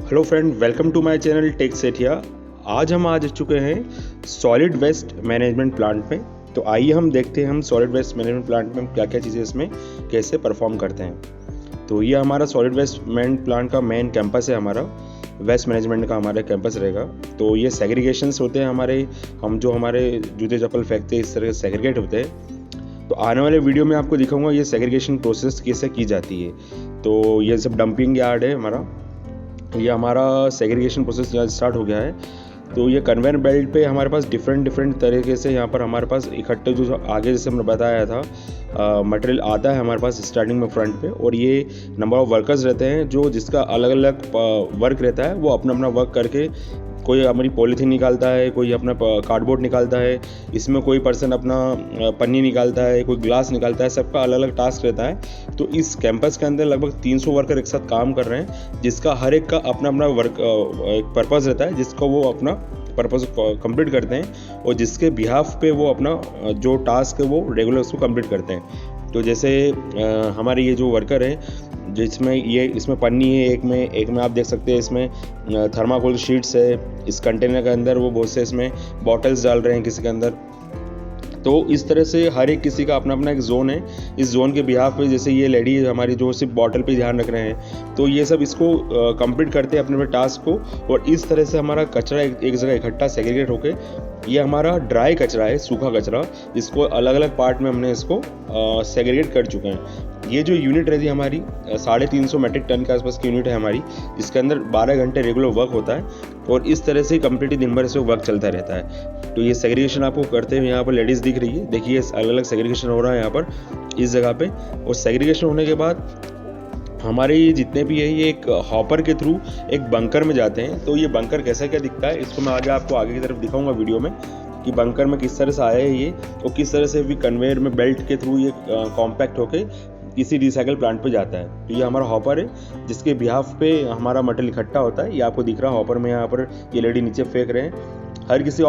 Hello friend, welcome to my channel tech Sethia. आज हम आ चुके हैं सॉलिड वेस्ट मैनेजमेंट प्लांट में। तो आइए हम देखते हैं हम सॉलिड वेस्ट मैनेजमेंट प्लांट में क्या क्या चीज़ें इसमें कैसे परफॉर्म करते हैं। तो ये हमारा सॉलिड वेस्ट मैनेजमेंट प्लांट का मेन कैंपस है, हमारा वेस्ट मैनेजमेंट का हमारा कैंपस रहेगा। तो ये सेग्रीगेशंस होते हैं हमारे, हम जो हमारे जूते चप्पल फेंकते हैं इस तरह से सेग्रीगेट होते हैं। तो आने वाले वीडियो में आपको दिखाऊंगा ये सेग्रीगेशन प्रोसेस कैसे की जाती है। तो ये सब डंपिंग यार्ड है हमारा, ये हमारा सेग्रीगेशन प्रोसेस यहाँ स्टार्ट हो गया है। तो ये कन्वेयर बेल्ट पे हमारे पास डिफरेंट तरीके से यहाँ पर हमारे पास इकट्ठे जो आगे जैसे हमने बताया था मटेरियल आता है हमारे पास स्टार्टिंग में फ्रंट पे, और ये नंबर ऑफ वर्कर्स रहते हैं जो जिसका अलग अलग वर्क रहता है, वो अपना अपना वर्क करके कोई हमारी पॉलीथीन निकालता है, कोई अपना कार्डबोर्ड निकालता है, इसमें कोई पर्सन अपना पन्नी निकालता है, कोई ग्लास निकालता है, सबका अलग अलग टास्क रहता है। तो इस कैंपस के अंदर लगभग 300 वर्कर एक साथ काम कर रहे हैं, जिसका हर एक का अपना अपना वर्क एक पर्पज़ रहता है, जिसको वो अपना पर्पज़ कंप्लीट करते हैं और जिसके बिहाफ पे वो अपना जो टास्क है वो रेगुलर उसको कंप्लीट करते हैं। तो जैसे हमारे ये जो वर्कर हैं जिसमें ये इसमें पन्नी है, एक में आप देख सकते हैं इसमें थर्माकोल शीट्स है, इस कंटेनर के अंदर वो बहुत से इसमें बॉटल्स डाल रहे हैं किसी के अंदर। तो इस तरह से हर एक किसी का अपना अपना एक जोन है। इस जोन के बिहाफ पे जैसे ये लेडी हमारी जो सिर्फ बॉटल पे ध्यान रख रहे हैं, तो ये सब इसको कंप्लीट करते हैं अपने अपने टास्क को, और इस तरह से हमारा कचरा एक जगह इकट्ठा सेग्रीगेट होके ये हमारा ड्राई कचरा है, सूखा कचरा, जिसको अलग अलग पार्ट में हमने इसको सेग्रीगेट कर चुके हैं। ये जो यूनिट रहती है हमारी 350 मेट्रिक टन के आसपास की यूनिट है हमारी, जिसके अंदर 12 घंटे रेगुलर वर्क होता है, और इस तरह से कंप्लीटली दिन भर इसमें वर्क चलता रहता है। तो ये सेग्रीगेशन आपको करते हुए यहाँ पर लेडीज़ दिख रही है, देखिए अलग अलग सेग्रीगेशन हो रहा है यहाँ पर इस जगह पे। और सेग्रीगेशन होने के बाद हमारे ये जितने भी है ये एक हॉपर के थ्रू एक बंकर में जाते हैं। तो ये बंकर कैसा क्या दिखता है इसको मैं आज आपको आगे की तरफ दिखाऊंगा वीडियो में, कि बंकर में किस तरह से आया है ये, और किस तरह से भी कन्वेयर में बेल्ट के थ्रू ये कॉम्पैक्ट होके किसी रिसाइकल प्लांट पे जाता है। तो ये हमारा हॉपर है जिसके बिहाफ पे हमारा मटेरियल इकट्ठा होता है। ये आपको दिख रहा है हॉपर में, यहाँ पर ये लेडी नीचे फेंक रहे हैं। हर किसी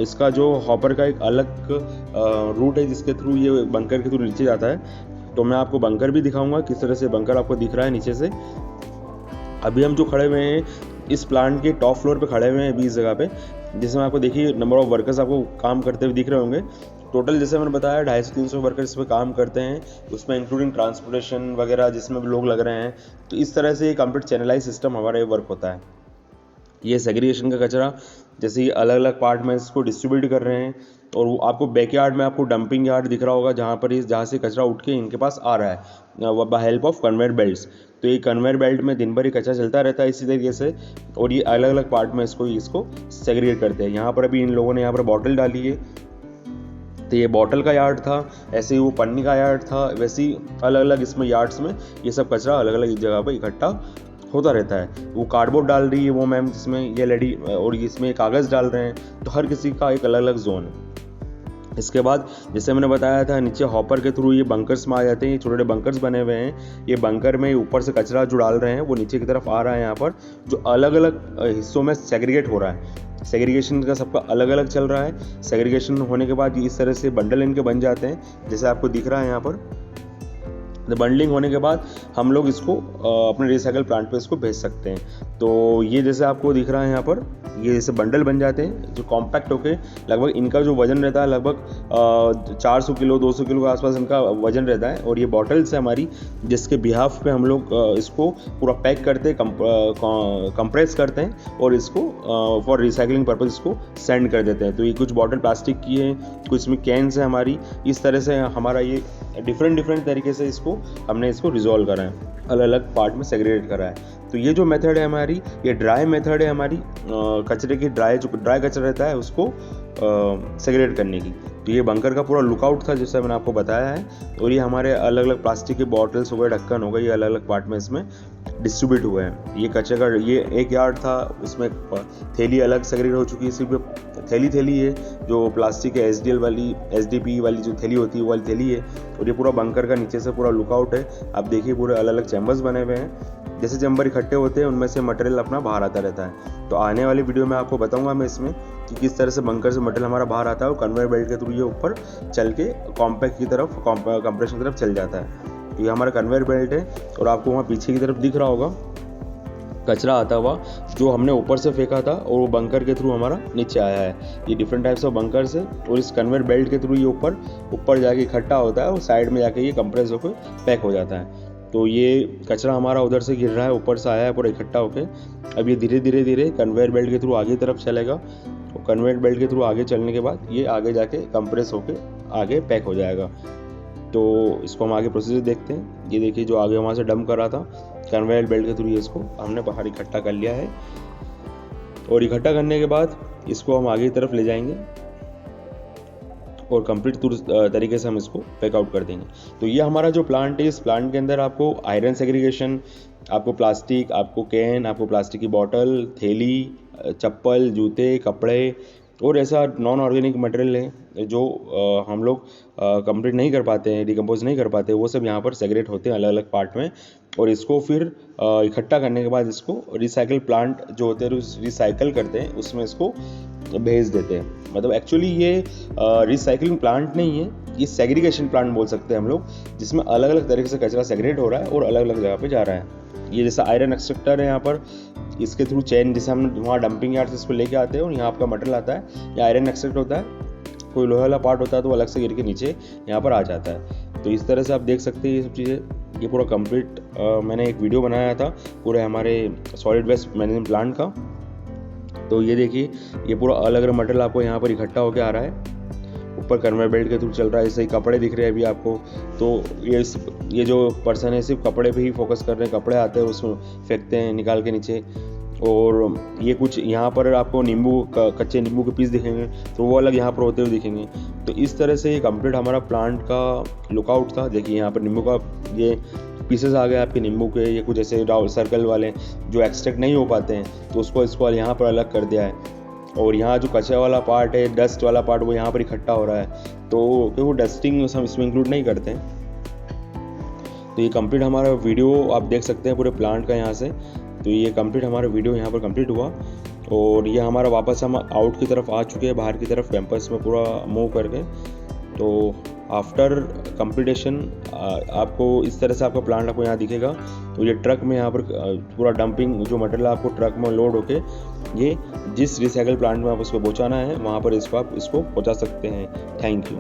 इसका जो हॉपर का एक अलग रूट है जिसके थ्रू ये बंकर के थ्रू नीचे जाता है। तो मैं आपको बंकर भी दिखाऊंगा, किस तरह से बंकर आपको दिख रहा है नीचे से। अभी हम जो खड़े हुए हैं इस प्लांट के टॉप फ्लोर पे खड़े हुए हैं 20 जगह पे, जिसमें आपको देखिए नंबर ऑफ वर्कर्स आपको काम करते हुए दिख रहे होंगे। टोटल जैसे मैंने बताया 250-300 वर्कर्स इस पर काम करते हैं, उसमें इंक्लूडिंग ट्रांसपोर्टेशन वगैरह जिसमें भी लोग लग रहे हैं। तो इस तरह से ये कंप्लीट चैनलाइज सिस्टम हमारा ये वर्क होता है। ये सेग्रीगेशन का कचरा जैसे अलग अलग पार्ट में इसको डिस्ट्रीब्यूट कर रहे हैं, और वो आपको बैकयार्ड में आपको डंपिंग यार्ड दिख रहा होगा जहाँ से कचरा उठ के इनके पास आ रहा है by help of conveyor belts. तो ये कन्वेयर बेल्ट में दिन भर ही कचरा चलता रहता है इसी तरीके से, और ये अलग अलग पार्ट में इसको सेग्रीगेट करते हैं। यहाँ पर अभी इन लोगों ने यहाँ पर बॉटल डाली है, तो ये बॉटल का यार्ड था, ऐसे ही वो पन्नी का यार्ड था, वैसे ही अलग अलग इसमें यार्ड्स में ये सब कचरा अलग अलग जगह पर इकट्ठा होता रहता है। वो कार्डबोर्ड डाल रही है वो मैम जिसमें ये लेडी, और इसमें कागज़ डाल रहे हैं। तो हर किसी का एक अलग अलग जोन है। इसके बाद जैसे मैंने बताया था नीचे हॉपर के थ्रू ये बंकर्स में आ जाते हैं। ये छोटे छोटे बंकर्स बने हुए हैं, ये बंकर में ऊपर से कचरा जो डाल रहे हैं वो नीचे की तरफ आ रहा है यहाँ पर, जो अलग अलग हिस्सों में सेग्रीगेट हो रहा है। सेग्रीगेशन का सबका अलग अलग चल रहा है। सेग्रीगेशन होने के बाद इस तरह से बंडल इनके बन जाते हैं जैसे आपको दिख रहा है यहाँ पर। बंडलिंग होने के बाद हम लोग इसको अपने रिसाइकल प्लांट पे इसको भेज सकते हैं। तो ये जैसे आपको दिख रहा है यहाँ पर, ये जैसे बंडल बन जाते हैं जो कॉम्पैक्ट होके, लगभग इनका जो वजन रहता है लगभग 400 किलो 200 किलो के आसपास इनका वजन रहता है। और ये बॉटल्स है हमारी जिसके बिहाफ पे हम लोग इसको पूरा पैक करते हैं, कंप्रेस करते हैं, और इसको फॉर रिसाइकलिंग पर्पज इसको सेंड कर देते हैं। तो ये कुछ बॉटल प्लास्टिक की है, कुछ इसमें कैंस है हमारी। इस तरह से हमारा ये डिफरेंट तरीके से हमने इसको रिजॉल्व करा है, अलग अलग पार्ट में सेग्रीगेट करा है। तो ये जो मेथड है हमारी, ये ड्राई मेथड है हमारी, कचरे की ड्राई कचरा रहता है उसको सेग्रीगेट करने की। तो ये बंकर का पूरा लुकआउट था जैसा मैंने आपको बताया है। और ये हमारे अलग अलग प्लास्टिक के बॉटल्स हो गए, ढक्कन हो गए, ये अलग अलग पार्ट में इसमें डिस्ट्रीब्यूट हुए हैं। ये कचरे का ये एक यार्ड था, उसमें थैली अलग सेग्रीगेट हो चुकी है, सिर्फ थैली है जो प्लास्टिक है, SDP वाली जो थैली होती है वो वाली थैली है। और ये पूरा बंकर का नीचे से पूरा लुकआउट है। आप देखिए पूरे अलग अलग चैम्बर्स बने हुए हैं, जैसे चैम्बर इकट्ठे होते हैं उनमें से मटेरियल अपना बाहर आता रहता है। तो आने वाली वीडियो में आपको बताऊंगा मैं इसमें कि किस तरह से बंकर से मटेरियल हमारा बाहर आता है और कन्वेयर बेल्ट के थ्रू ये ऊपर चल के कॉम्पैक्ट की तरफ, कंप्रेशन की तरफ चल जाता है। तो ये हमारा कन्वेयर बेल्ट है, और आपको वहाँ पीछे की तरफ दिख रहा होगा कचरा आता हुआ जो हमने ऊपर से फेंका था और वो बंकर के थ्रू हमारा नीचे आया है। ये डिफरेंट टाइप्स ऑफ बंकर्स है और इस कन्वेयर बेल्ट के थ्रू ये ऊपर जाके इकट्ठा होता है और साइड में जाके ये कंप्रेस होकर पैक हो जाता है। तो ये कचरा हमारा उधर से गिर रहा है, ऊपर से आया है पूरा इकट्ठा होके। अब ये धीरे धीरे कन्वेयर बेल्ट के थ्रू आगे तरफ चलेगा और कन्वेयर बेल्ट के थ्रू आगे चलने के बाद ये आगे जाके कंप्रेस होके आगे पैक हो जाएगा। तो इसको हम आगे प्रोसीजर देखते हैं। ये देखिए जो आगे वहाँ से डंप कर रहा था कन्वेयर बेल्ट के थ्रू, ये इसको हमने बाहर इकट्ठा कर लिया है और इकट्ठा करने के बाद इसको हम आगे की तरफ ले जाएंगे और कंप्लीट तरीके से हम इसको पैक आउट कर देंगे। तो ये हमारा जो प्लांट है, इस प्लांट के अंदर आपको आयरन सेग्रीगेशन, आपको प्लास्टिक, आपको कैन, आपको प्लास्टिक की बॉटल, थैली, चप्पल, जूते, कपड़े और ऐसा नॉन ऑर्गेनिक मटेरियल है जो हम लोग कंप्लीट नहीं कर पाते हैं, डिकम्पोज नहीं कर पाते, वो सब यहाँ पर सेग्रेट होते हैं अलग अलग पार्ट में। और इसको फिर इकट्ठा करने के बाद इसको रिसाइकल प्लांट जो होते हैं रिसाइकल करते हैं, उसमें इसको भेज देते हैं। मतलब एक्चुअली ये रिसाइकलिंग प्लांट नहीं है, ये सेग्रीगेशन प्लांट बोल सकते हैं हम लोग, जिसमें अलग अलग तरीके से कचरा सेग्रेट हो रहा है और अलग अलग जगह पे जा रहा है। ये जैसा आयरन एक्सट्रैक्टर है यहाँ पर, इसके थ्रू चेन जैसे हम वहाँ डंपिंग यार्ड से इसको लेके आते हैं और यहाँ आपका मटेरियल आता है, ये आयरन एक्सट्रैक्ट होता है। कोई लोहे वाला पार्ट होता है तो वो अलग से गिर के नीचे यहाँ पर आ जाता है। तो इस तरह से आप देख सकते हैं ये सब चीज़ें। ये पूरा कंप्लीट मैंने एक वीडियो बनाया था पूरे हमारे सॉलिड वेस्ट मैनेजमेंट प्लांट का। तो ये देखिए ये पूरा अलग अलग मटेरियल आपको यहाँ पर इकट्ठा होकर आ रहा है, ऊपर कन्वेयर बेल्ट के थ्रू चल रहा है। ऐसे ही कपड़े दिख रहे हैं अभी आपको। तो ये जो पर्सन है सिर्फ कपड़े पे ही फोकस कर रहे हैं, कपड़े आते हैं उसमें फेंकते हैं निकाल के नीचे। और ये कुछ यहाँ पर आपको कच्चे नींबू के पीस दिखेंगे तो वो अलग यहाँ पर होते हुए दिखेंगे। तो इस तरह से ये कंप्लीट हमारा प्लांट का लुकआउट था। देखिए यहाँ पर नींबू का ये पीसेस आ गए आपके नींबू के, ये कुछ ऐसे राउंड सर्कल वाले जो एक्सट्रैक्ट नहीं हो पाते हैं, तो इसको यहाँ पर अलग कर दिया है। और यहाँ जो कचरा वाला पार्ट है, डस्ट वाला पार्ट, वो यहाँ पर इकट्ठा हो रहा है, तो क्योंकि वो डस्टिंग हम इसमें इंक्लूड नहीं करते हैं। तो ये कंप्लीट हमारा वीडियो आप देख सकते हैं पूरे प्लांट का यहाँ से। तो ये कंप्लीट हमारा वीडियो यहाँ पर कंप्लीट हुआ और ये हमारा वापस हम आउट की तरफ आ चुके हैं, बाहर की तरफ कैंपस में पूरा मूव करके। तो आफ्टर कंप्लीटेशन आपको इस तरह से आपका प्लांट आपको यहाँ दिखेगा। तो ये ट्रक में यहाँ पर पूरा डंपिंग जो मटेरियल आपको ट्रक में लोड होके ये जिस रिसाइकल प्लांट में आप उसको पहुँचाना है वहाँ पर इसको आप इसको पहुँचा सकते हैं। Thank you.